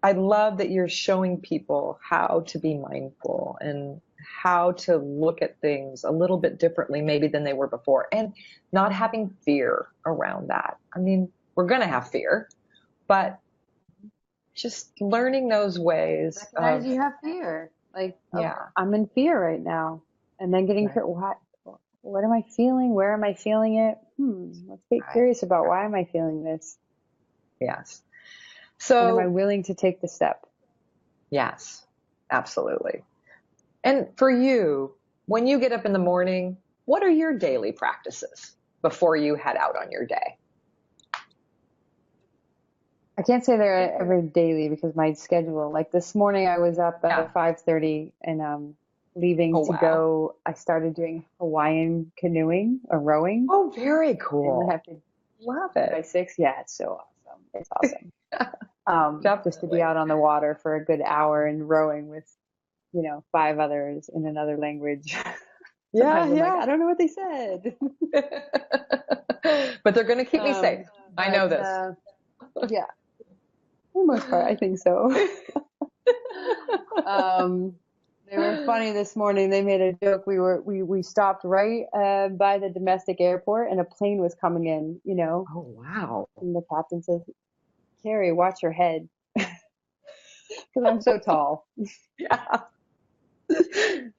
I love that you're showing people how to be mindful and how to look at things a little bit differently maybe than they were before, and not having fear around that. I mean, we're going to have fear, but just learning those ways Recognize of, you have fear. Like, oh, yeah, I'm in fear right now. And then getting right, curious, what am I feeling? Where am I feeling it? Let's get right, curious about why am I feeling this? yes. And am I So, willing to take the step? yes, absolutely. And for you, when you get up in the morning, what are your daily practices before you head out on your day? I can't say they're every daily because my schedule, like this morning I was up Yeah. at 5:30 and leaving Oh, to wow. go. I started doing Hawaiian canoeing or rowing, Oh, very and we cool. have to Love by it. 6. Yeah, it's so awesome. It's awesome. Just to be Definitely. out on the water for a good hour and rowing with, 5 others in another language. Yeah, Sometimes I'm like, yeah. I don't know what they said. But they're going to keep me safe. Um, I know but this. yeah, for the most part, I think so. Um, they were funny this morning. They made a joke. We stopped right by the domestic airport, and a plane was coming in. Oh, wow. And the captain says, "Kerri, watch your head," because I'm so tall. Yeah.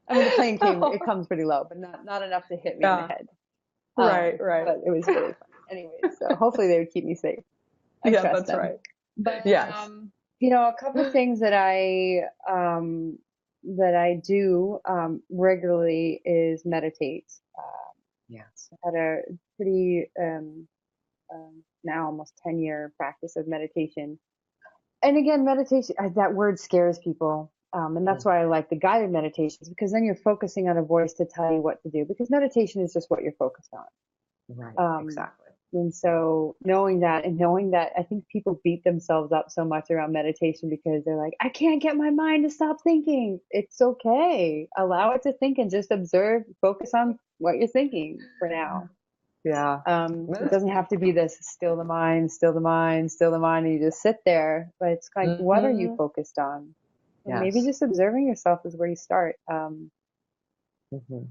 I mean, the plane it comes pretty low, but not enough to hit me in the Yeah. head. Right, right. But it was really fun. Anyways, so hopefully they would keep me safe. I Yeah, trust that's them. right. But Yes. a couple things that I do regularly is meditate. Yes. I had a pretty now almost 10-year practice of meditation. And again, meditation, that word scares people. And that's why I like the guided meditations, because then you're focusing on a voice to tell you what to do, because meditation is just what you're focused on. Right, Um, exactly. and so knowing that, I think people beat themselves up so much around meditation because they're like, I can't get my mind to stop thinking. It's okay. Allow it to think and just observe, focus on what you're thinking for now. Yeah. It doesn't have to be this still the mind, still the mind, still the mind, and you just sit there. But it's like, what are you Mm-hmm. focused on? And maybe Yes. just observing yourself is where you start. Mm-hmm.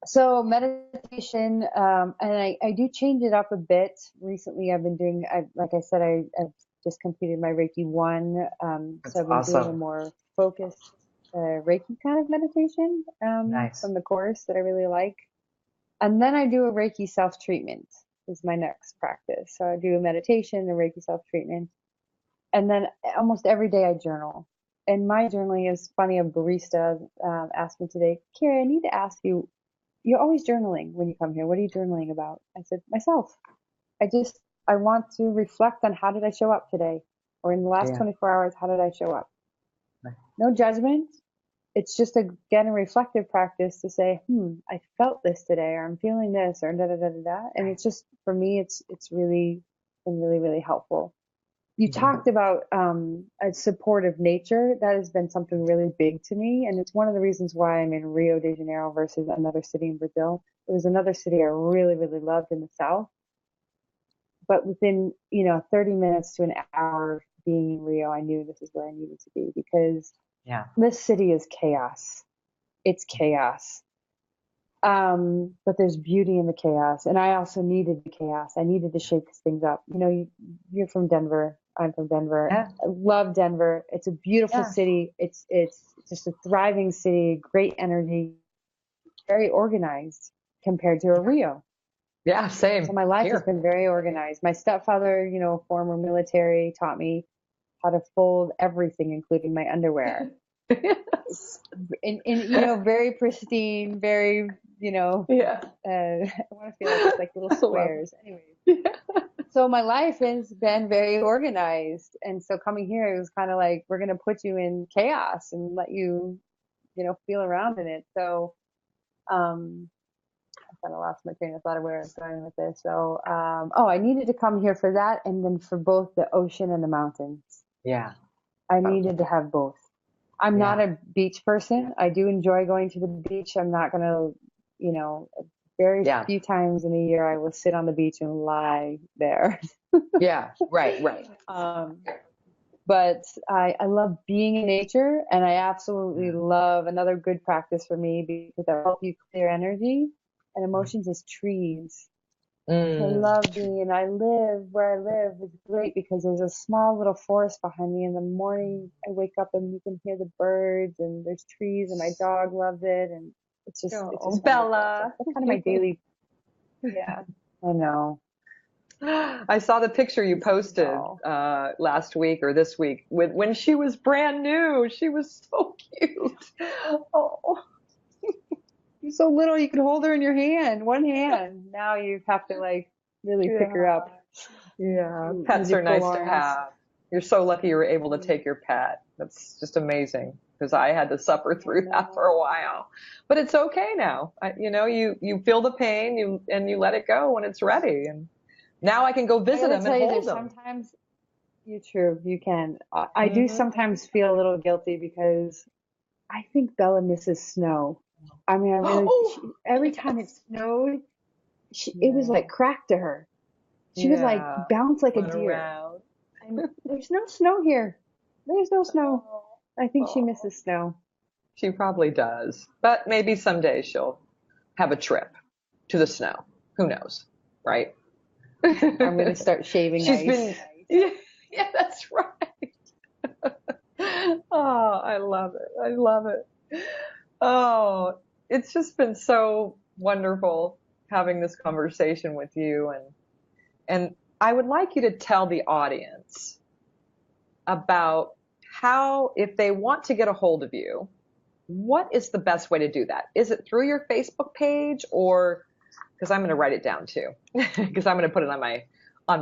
So meditation, and I do change it up a bit. Recently, I've been doing, like I said, I've just completed my Reiki 1. So That's I've been doing a awesome. more focused Reiki kind of meditation Nice. from the course that I really like. And then I do a Reiki self-treatment is my next practice. So I do a meditation, a Reiki self-treatment, and then almost every day I journal. And my journaling is funny. A barista asked me today, Kerri, I need to ask you, you're always journaling when you come here. What are you journaling about? I said, myself. I want to reflect on how did I show up today? Or in the last Yeah. 24 hours, how did I show up? Right. No judgment. It's just again a reflective practice to say, I felt this today, or I'm feeling this, or da da da da da. And it's just for me, it's really been really really helpful. You Mhm. talked about a supportive nature. That has been something really big to me, and it's one of the reasons why I'm in Rio de Janeiro versus another city in Brazil. There was another city I really really loved in the south, but within 30 minutes to an hour being in Rio, I knew this is where I needed to be because Yeah. this city is chaos. It's chaos. But there's beauty in the chaos. And I also needed the chaos. I needed to shake things up. You're from Denver. I'm from Denver. Yeah. I love Denver. It's a beautiful Yeah. city. It's just a thriving city, great energy, very organized compared to a Rio. Yeah. So Same my life has here. been very organized. My stepfather, former military, taught me how to fold everything, including my underwear. Yes. In very pristine, very, Yeah. I want to feel like it's like little I love squares. Anyways, it. so my life has been very organized. And so coming here, it was kind of like, we're going to put you in chaos and let you, feel around in it. So, I kind of lost my train of thought of where I was going with this. So, I needed to come here for that. And then for both the ocean and the mountains. Yeah. I needed to have both. I'm not Yeah. a beach person. I do enjoy going to the beach. I'm not going to, very Yeah. few times in a year I will sit on the beach and lie there. Yeah. Right. Right. Um, but I love being in nature, and I absolutely Yeah. love another good practice for me because that helps you clear energy and emotions is trees. I Mm. love being, and I live where I live is great because there's a small little forest behind me. In the morning, I wake up and you can hear the birds, and there's trees, and my dog loves it, and it's Oh, just wonderful. So Bella. that's kind of my daily. Yeah, I know. I saw the picture you She's so posted tall. last week or this week with when she was brand new. She was so cute. Oh, She's so little, you can hold her in your hand, one hand. Now you have to like really pick her yeah. up Yeah. with Pets your are full nice to arms. have. You're so lucky you were able to Mm, take your pet. That's just amazing because I had to suffer I through that for know. a while. But it's okay now. You feel the pain, you let it go when it's ready. And now I can go I visit gotta them and tell you, hold there's them. sometimes you're true, you can. I do Hmm. sometimes feel a little guilty because I think Bella misses snow. I mean, every time it Yes. snowed, it was Yeah. like crack to her. She would like Yeah. bounce like a Run deer. around. And there's no snow here. There's no snow. Oh, I think she oh. misses snow. She probably does. But maybe someday she'll have a trip to the snow. Who knows? Right? I'm gonna start shaving She's ice. been, yeah, yeah, that's right. Oh, I love it. I love it. Oh, it's just been so wonderful having this conversation with you and I would like you to tell the audience about how, if they want to get a hold of you, what is the best way to do that? Is it through your Facebook page or, because I'm going to write it down too, because I'm going to put it on my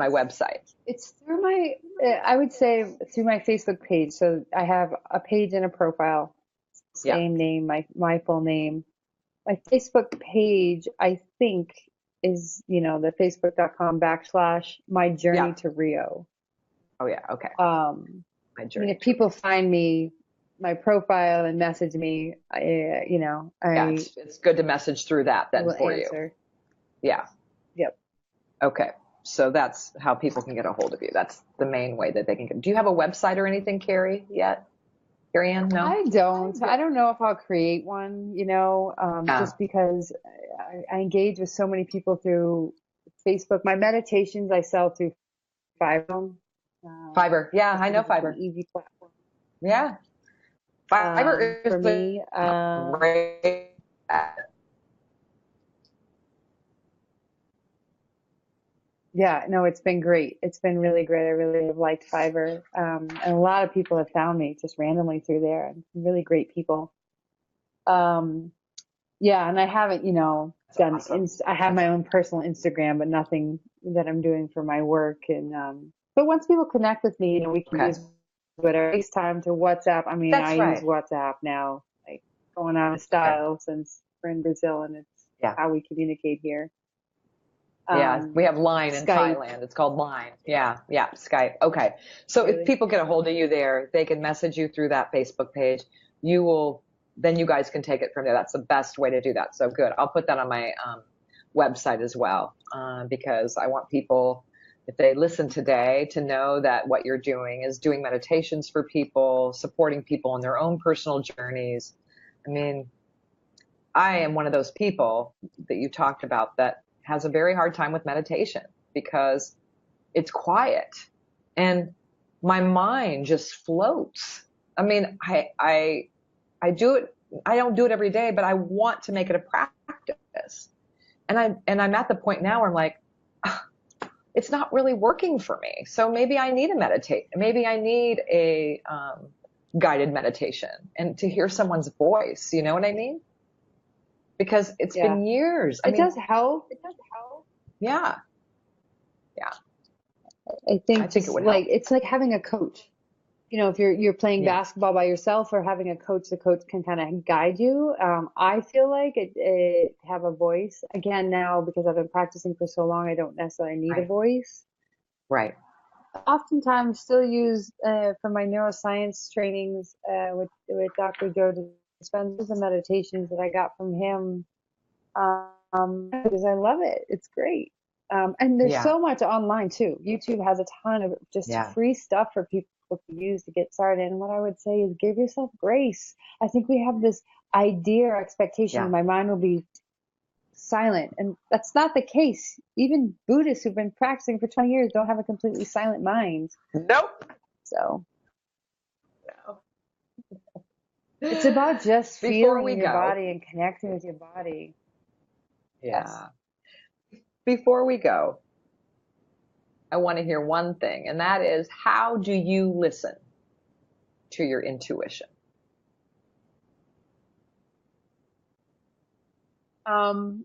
website. It's through I would say through my Facebook page. So I have a page and a profile, Yeah. same name, my full name. My Facebook page, I think, is, the facebook.com/ my Yeah. journey to Rio. Oh yeah. Okay. My I mean, journey if to people find me, my profile and message me, yeah. I It's good to message through that then will for you. answer. Yeah. Yep. Okay. So that's how people can get a hold of you. That's the main way that they can get. Do you have a website or anything, Kerri, yet? Kerri-Ann? No? I don't know if I'll create one, Yeah. just because I engage with so many people through Facebook. My meditations I sell through Fiverr. Fiverr. Yeah, Just I know because it's an Fiverr. easy platform Yeah. Fiverr for is a me. great. Yeah, no, it's been great. It's been really great. I really have liked Fiverr. And a lot of people have found me just randomly through there, and some really great people. Um, yeah, and I haven't, That's done awesome. I have my own personal Instagram, but nothing that I'm doing for my work. And but once people connect with me, we can Okay. use whatever FaceTime to WhatsApp. I mean, That's I use right. WhatsApp now, like going out of Okay. style since we're in Brazil, and it's Yeah. how we communicate here. Yeah, we have Line in Skype, Thailand. It's called Line. Yeah, yeah, Skype. Okay. So if really. people get a hold of you there, they can message you through that Facebook page. You will, then you guys can take it from there. That's the best way to do that. So good. I'll put that on my website as well, because I want people, if they listen today, to know that what you're doing is doing meditations for people, supporting people in their own personal journeys. I mean, I am one of those people that you talked about that has a very hard time with meditation because it's quiet and my mind just floats. I mean, I do it. I don't do it every day, but I want to make it a practice. And I'm at the point now where I'm like, "Ah, it's not really working for me. So maybe I need a meditate. Maybe I need a guided meditation and to hear someone's voice. You know what I mean? Because it's Yeah, been years. I it mean, does help. yeah, yeah. I I think think it just would like help. it's like having a coach. If you're playing Yeah, basketball by yourself or having a coach, the coach can kind of guide you. I feel like it have a voice again now because I've been practicing for so long. I don't necessarily need a right, voice. right. Oftentimes, still use for my neuroscience trainings with Dr. Joe Dispenza, the meditations that I got from him, because I love it. It's great. And there's Yeah, so much online too. YouTube has a ton of just yeah, free stuff for people to use to get started. And what I would say is give yourself grace. I think we have this idea or expectation that yeah. my mind will be silent, and that's not the case. Even Buddhists who've been practicing for 20 years don't have a completely silent mind. Nope. So No. it's about just Before feeling we in your go, body and connecting with your body. Yes. yeah. Before we go, I want to hear one thing, and that is how do you listen to your intuition? Um,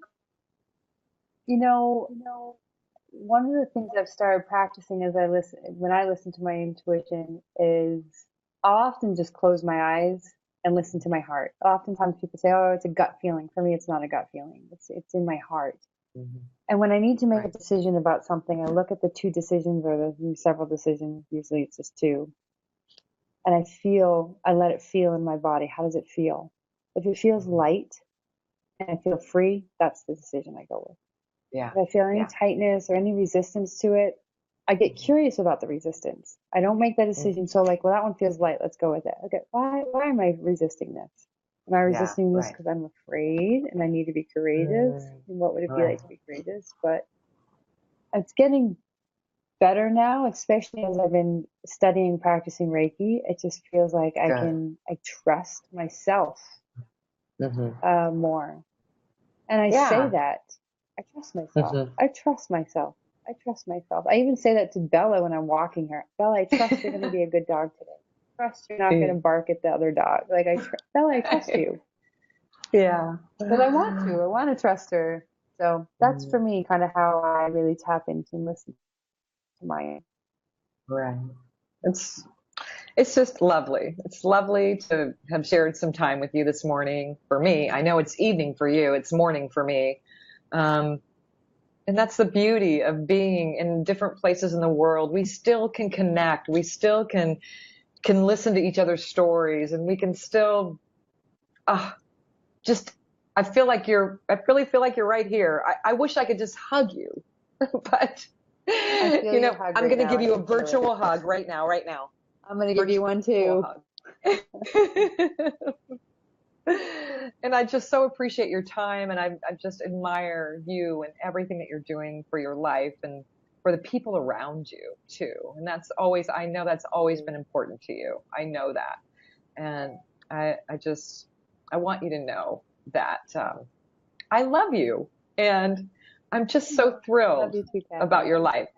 you know, one of the things I've started practicing when I listen to my intuition is I'll often just close my eyes and listen to my heart. Oftentimes people say, "Oh, it's a gut feeling." For me, it's not a gut feeling. It's in my heart. Hmm. And when I need to make a Right. decision about something, I look at the two decisions or the several decisions. Usually, it's just two, and I let it feel in my body. How does it feel? If it feels Hmm. light and I feel free, that's the decision I go with. Yeah, If I feel any yeah. tightness or any resistance to it, I get curious about the resistance. I don't make that Hmm. decision so like, well, that one feels light, let's go with it. Okay, why am I resisting this? Am I Yeah, resisting this right. because I'm afraid and I need to be courageous? Mm, And what would it be right. like to be courageous? But it's getting better now, especially as I've been studying, practicing Reiki. It just feels like Good. I trust myself Hmm. more. And I say Yeah. that. I trust myself. Hmm. I trust myself. I trust myself. I even say that to Bella when I'm walking her. Bella, I trust you're going to be a good dog today. I trust you're not going to bark at the other dog. Bella, I trust you. Yeah. Because I want to. I want to trust her. So that's for Mm, me kind of how I really tap into and listen to my. right. It's it's just lovely. It's lovely to have shared some time with you this morning. For me, I know it's evening for you. It's morning for me. Um, and that's the beauty of being in different places in the world. We still can connect. We still can listen to each other's stories, and we can still uh, just. I really feel like you're right here. I wish I could just hug you. But, I feel your hug I'm right going to now. give I you a can feel it. virtual hug right now, right now. I'm going to give you one too. And I just so appreciate your time, and I just admire you and everything that you're doing for your life and for the people around you too. And that's always, I know that's always been important to you. I know that. And I just, I want you to know that I love you, and I'm just so I love thrilled you too, about Kathy. your life.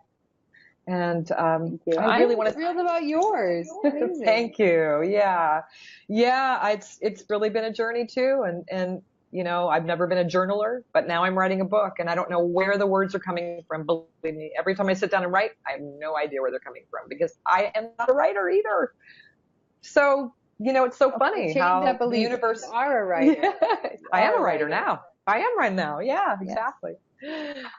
And Thank you. I I'm really want to thrilled about yours. Amazing. thank you. Yeah. Yeah, it's really been a journey too, and I've never been a journaler, but now I'm writing a book, and I don't know where the words are coming from. Believe me, every time I sit down and write, I have no idea where they're coming from because I am not a writer either. So, it's so funny Change that how the belief. universe. You are a writer. Yeah, You I am are a a writer writer. now. I am right now. Yeah, Yes. exactly.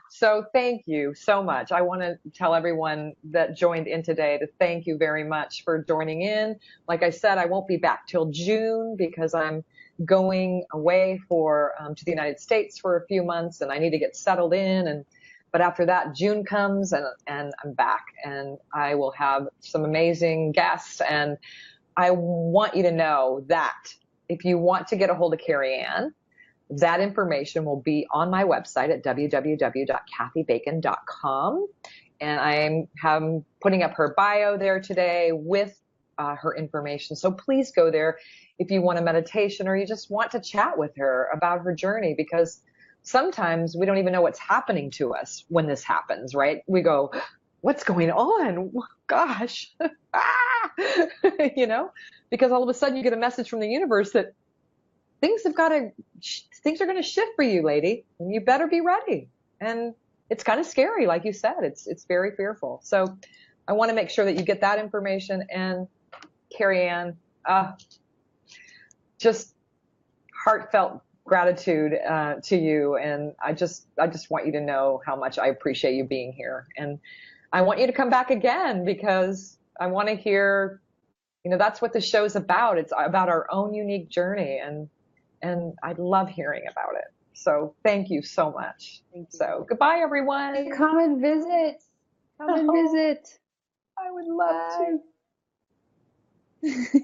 So thank you so much. I want to tell everyone that joined in today to thank you very much for joining in. Like I said, I won't be back till June because I'm going away to the United States for a few months, and I need to get settled in. But after that, June comes, and I'm back, and I will have some amazing guests. And I want you to know that if you want to get a hold of Kerri-Ann, that information will be on my website at www.kathybacon.com. And I'm putting up her bio there today with her information. So please go there if you want a meditation or you just want to chat with her about her journey, because sometimes we don't even know what's happening to us when this happens, right? We go, what's going on? Gosh, because all of a sudden you get a message from the universe that things are going to shift for you, lady, and you better be ready. And it's kind of scary, like you said. It's very fearful. So I want to make sure that you get that information. And Kerri-Ann, just heartfelt gratitude to you, and I just want you to know how much I appreciate you being here, and I want you to come back again because I want to hear. That's what the show's about. It's about our own unique journey, and I love hearing about it. So thank you so much. Thank you. So goodbye, everyone. Come and visit. Come and visit. I would love to.